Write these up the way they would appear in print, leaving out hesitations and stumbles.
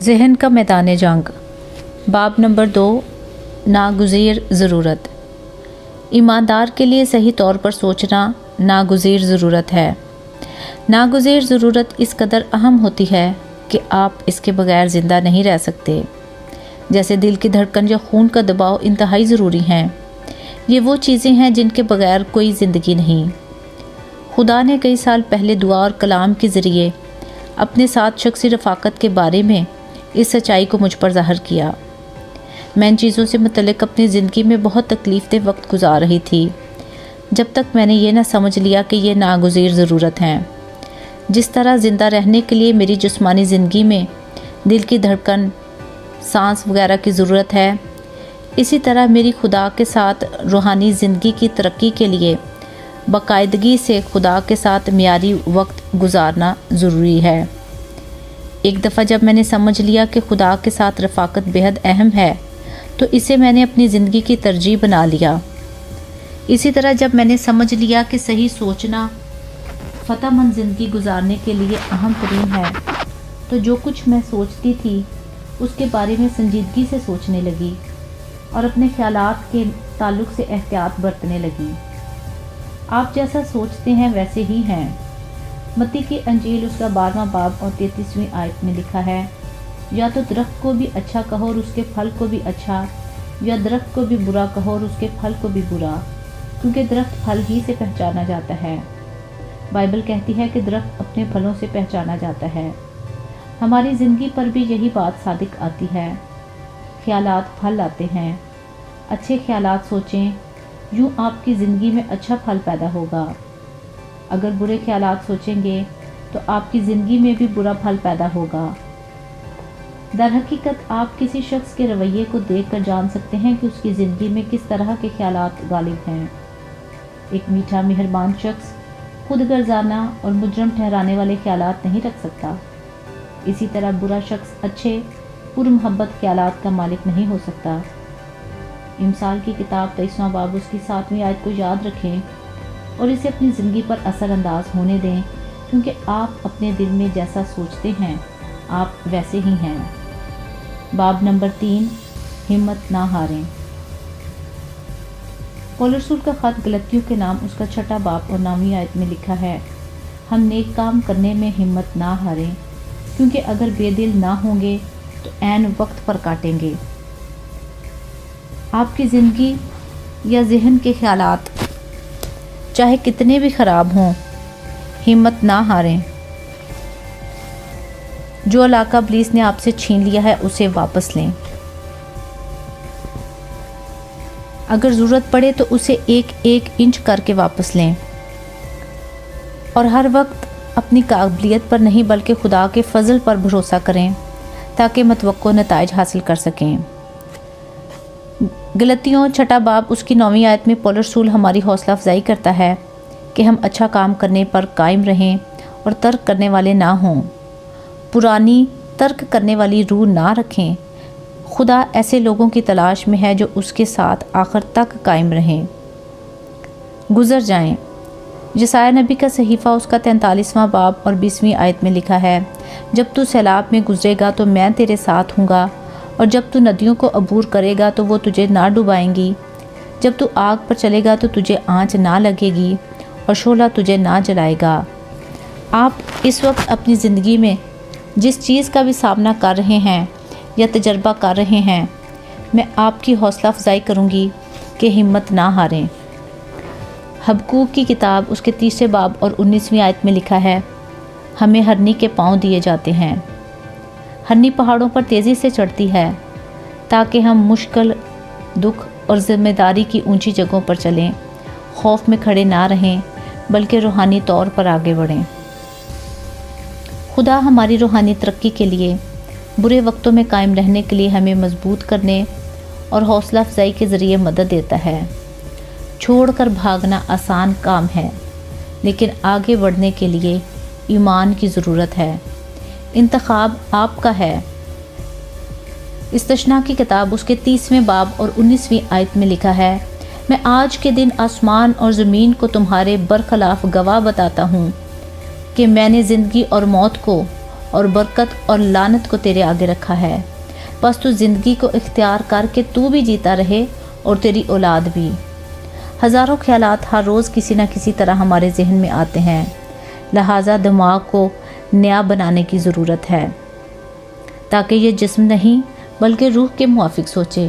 ذہن کا میدان جنگ، باب نمبر 2، ناگزیر ضرورت۔ ایماندار کے لیے صحیح طور پر سوچنا ناگزیر ضرورت ہے۔ ناگزیر ضرورت اس قدر اہم ہوتی ہے کہ آپ اس کے بغیر زندہ نہیں رہ سکتے۔ جیسے دل کی دھڑکن یا خون کا دباؤ انتہائی ضروری ہیں، یہ وہ چیزیں ہیں جن کے بغیر کوئی زندگی نہیں۔ خدا نے کئی سال پہلے دعا اور کلام کے ذریعے اپنے ساتھ شخصی رفاقت کے بارے میں اس سچائی کو مجھ پر ظاہر کیا۔ میں ان چیزوں سے متعلق اپنی زندگی میں بہت تکلیف دہ وقت گزار رہی تھی، جب تک میں نے یہ نہ سمجھ لیا کہ یہ ناگزیر ضرورت ہیں۔ جس طرح زندہ رہنے کے لیے میری جسمانی زندگی میں دل کی دھڑکن، سانس وغیرہ کی ضرورت ہے، اسی طرح میری خدا کے ساتھ روحانی زندگی کی ترقی کے لیے باقاعدگی سے خدا کے ساتھ معیاری وقت گزارنا ضروری ہے۔ ایک دفعہ جب میں نے سمجھ لیا کہ خدا کے ساتھ رفاقت بہت اہم ہے تو اسے میں نے اپنی زندگی کی ترجیح بنا لیا۔ اسی طرح جب میں نے سمجھ لیا کہ صحیح سوچنا فتح مند زندگی گزارنے کے لیے اہم ترین ہے تو جو کچھ میں سوچتی تھی اس کے بارے میں سنجیدگی سے سوچنے لگی اور اپنے خیالات کے تعلق سے احتیاط برتنے لگی۔ آپ جیسا سوچتے ہیں ویسے ہی ہیں۔ متی کی انجیل اس کا 12واں باب اور 33ویں آیت میں لکھا ہے، یا تو درخت کو بھی اچھا کہو اور اس کے پھل کو بھی اچھا، یا درخت کو بھی برا کہو اور اس کے پھل کو بھی برا، کیونکہ درخت پھل ہی سے پہچانا جاتا ہے۔ بائبل کہتی ہے کہ درخت اپنے پھلوں سے پہچانا جاتا ہے۔ ہماری زندگی پر بھی یہی بات صادق آتی ہے۔ خیالات پھل لاتے ہیں۔ اچھے خیالات سوچیں، یوں آپ کی زندگی میں اچھا پھل پیدا ہوگا۔ اگر برے خیالات سوچیں گے تو آپ کی زندگی میں بھی برا پھل پیدا ہوگا۔ در حقیقت آپ کسی شخص کے رویے کو دیکھ کر جان سکتے ہیں کہ اس کی زندگی میں کس طرح کے خیالات غالب ہیں۔ ایک میٹھا مہربان شخص خود غرضانہ اور مجرم ٹھہرانے والے خیالات نہیں رکھ سکتا۔ اسی طرح برا شخص اچھے پرمحبت خیالات کا مالک نہیں ہو سکتا۔ امثال کی کتاب 23واں باب اس کی 7ویں آیت کو یاد رکھیں اور اسے اپنی زندگی پر اثر انداز ہونے دیں، کیونکہ آپ اپنے دل میں جیسا سوچتے ہیں آپ ویسے ہی ہیں۔ باب نمبر 3، ہمت نہ ہاریں۔ پولس رسول کا خط گلتیوں کے نام اس کا 6واں باب اور 9ویں آیت میں لکھا ہے، ہم نیک کام کرنے میں ہمت نہ ہاریں، کیونکہ اگر بے دل نہ ہوں گے تو عین وقت پر کاٹیں گے۔ آپ کی زندگی یا ذہن کے خیالات چاہے کتنے بھی خراب ہوں، ہمت نہ ہاریں۔ جو علاقہ ابلیس نے آپ سے چھین لیا ہے اسے واپس لیں۔ اگر ضرورت پڑے تو اسے ایک ایک انچ کر کے واپس لیں، اور ہر وقت اپنی قابلیت پر نہیں بلکہ خدا کے فضل پر بھروسہ کریں تاکہ متوقع نتائج حاصل کر سکیں۔ گلتیوں 6واں باب اس کی 9ویں آیت میں پولس رسول ہماری حوصلہ افزائی کرتا ہے کہ ہم اچھا کام کرنے پر قائم رہیں اور ترک کرنے والے نہ ہوں، پرانی ترک کرنے والی روح نہ رکھیں۔ خدا ایسے لوگوں کی تلاش میں ہے جو اس کے ساتھ آخر تک قائم رہیں۔ گزر جائیں۔ یسایہ نبی کا صحیفہ اس کا 43واں باب اور 20ویں آیت میں لکھا ہے، جب تو سیلاب میں گزرے گا تو میں تیرے ساتھ ہوں گا، اور جب تو ندیوں کو عبور کرے گا تو وہ تجھے نہ ڈبائیں گی، جب تو آگ پر چلے گا تو تجھے آنچ نہ لگے گی اور شعلہ تجھے نہ جلائے گا۔ آپ اس وقت اپنی زندگی میں جس چیز کا بھی سامنا کر رہے ہیں یا تجربہ کر رہے ہیں، میں آپ کی حوصلہ افزائی کروں گی کہ ہمت نہ ہاریں۔ حبقوق کی کتاب اس کے 3 باب اور 19ویں آیت میں لکھا ہے، ہمیں ہرنی کے پاؤں دیے جاتے ہیں۔ ہرنی پہاڑوں پر تیزی سے چڑھتی ہے تاکہ ہم مشکل، دکھ اور ذمہ داری کی اونچی جگہوں پر چلیں، خوف میں کھڑے نہ رہیں بلکہ روحانی طور پر آگے بڑھیں۔ خدا ہماری روحانی ترقی کے لیے، برے وقتوں میں قائم رہنے کے لیے ہمیں مضبوط کرنے اور حوصلہ افزائی کے ذریعے مدد دیتا ہے۔ چھوڑ کر بھاگنا آسان کام ہے، لیکن آگے بڑھنے کے لیے ایمان کی ضرورت ہے۔ انتخاب آپ کا ہے۔ استثنا کی کتاب اس کے 30ویں باب اور 19ویں آیت میں لکھا ہے، میں آج کے دن آسمان اور زمین کو تمہارے برخلاف گواہ بتاتا ہوں کہ میں نے زندگی اور موت کو اور برکت اور لعنت کو تیرے آگے رکھا ہے، بس تو زندگی کو اختیار کر کے تو بھی جیتا رہے اور تیری اولاد بھی۔ ہزاروں خیالات ہر روز کسی نہ کسی طرح ہمارے ذہن میں آتے ہیں، لہٰذا دماغ کو نیا بنانے کی ضرورت ہے تاکہ یہ جسم نہیں بلکہ روح کے موافق سوچے۔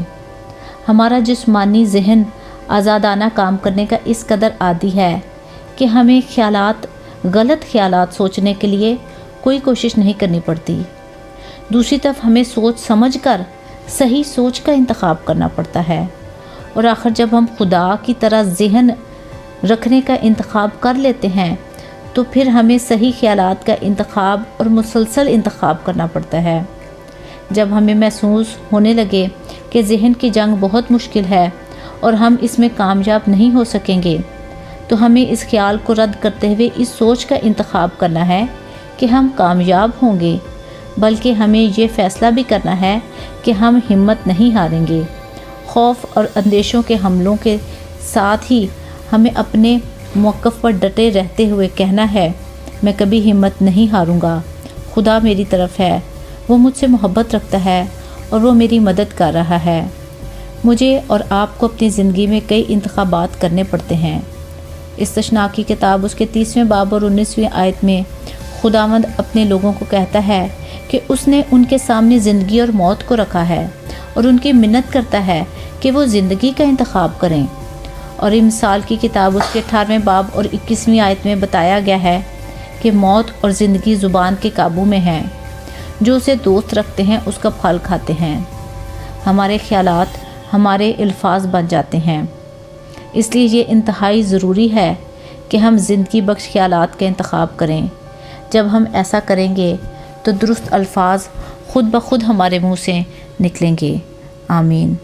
ہمارا جسمانی ذہن آزادانہ کام کرنے کا اس قدر عادی ہے کہ ہمیں غلط خیالات سوچنے کے لیے کوئی کوشش نہیں کرنی پڑتی۔ دوسری طرف ہمیں سوچ سمجھ کر صحیح سوچ کا انتخاب کرنا پڑتا ہے، اور آخر جب ہم خدا کی طرح ذہن رکھنے کا انتخاب کر لیتے ہیں تو پھر ہمیں صحیح خیالات کا انتخاب اور مسلسل انتخاب کرنا پڑتا ہے۔ جب ہمیں محسوس ہونے لگے کہ ذہن کی جنگ بہت مشکل ہے اور ہم اس میں کامیاب نہیں ہو سکیں گے، تو ہمیں اس خیال کو رد کرتے ہوئے اس سوچ کا انتخاب کرنا ہے کہ ہم کامیاب ہوں گے، بلکہ ہمیں یہ فیصلہ بھی کرنا ہے کہ ہم ہمت نہیں ہاریں گے۔ خوف اور اندیشوں کے حملوں کے ساتھ ہی ہمیں اپنے موقف پر ڈٹے رہتے ہوئے کہنا ہے، میں کبھی ہمت نہیں ہاروں گا، خدا میری طرف ہے، وہ مجھ سے محبت رکھتا ہے اور وہ میری مدد کر رہا ہے۔ مجھے اور آپ کو اپنی زندگی میں کئی انتخابات کرنے پڑتے ہیں۔ استثناء کی کتاب اس کے 30ویں باب اور 19ویں آیت میں خداوند اپنے لوگوں کو کہتا ہے کہ اس نے ان کے سامنے زندگی اور موت کو رکھا ہے اور ان کی منت کرتا ہے کہ وہ زندگی کا انتخاب کریں۔ اور مثال کی کتاب اس کے 18ویں باب اور 21ویں آیت میں بتایا گیا ہے کہ موت اور زندگی زبان کے قابو میں ہیں، جو اسے دوست رکھتے ہیں اس کا پھل کھاتے ہیں۔ ہمارے خیالات ہمارے الفاظ بن جاتے ہیں، اس لیے یہ انتہائی ضروری ہے کہ ہم زندگی بخش خیالات کا انتخاب کریں۔ جب ہم ایسا کریں گے تو درست الفاظ خود بخود ہمارے منہ سے نکلیں گے۔ آمین۔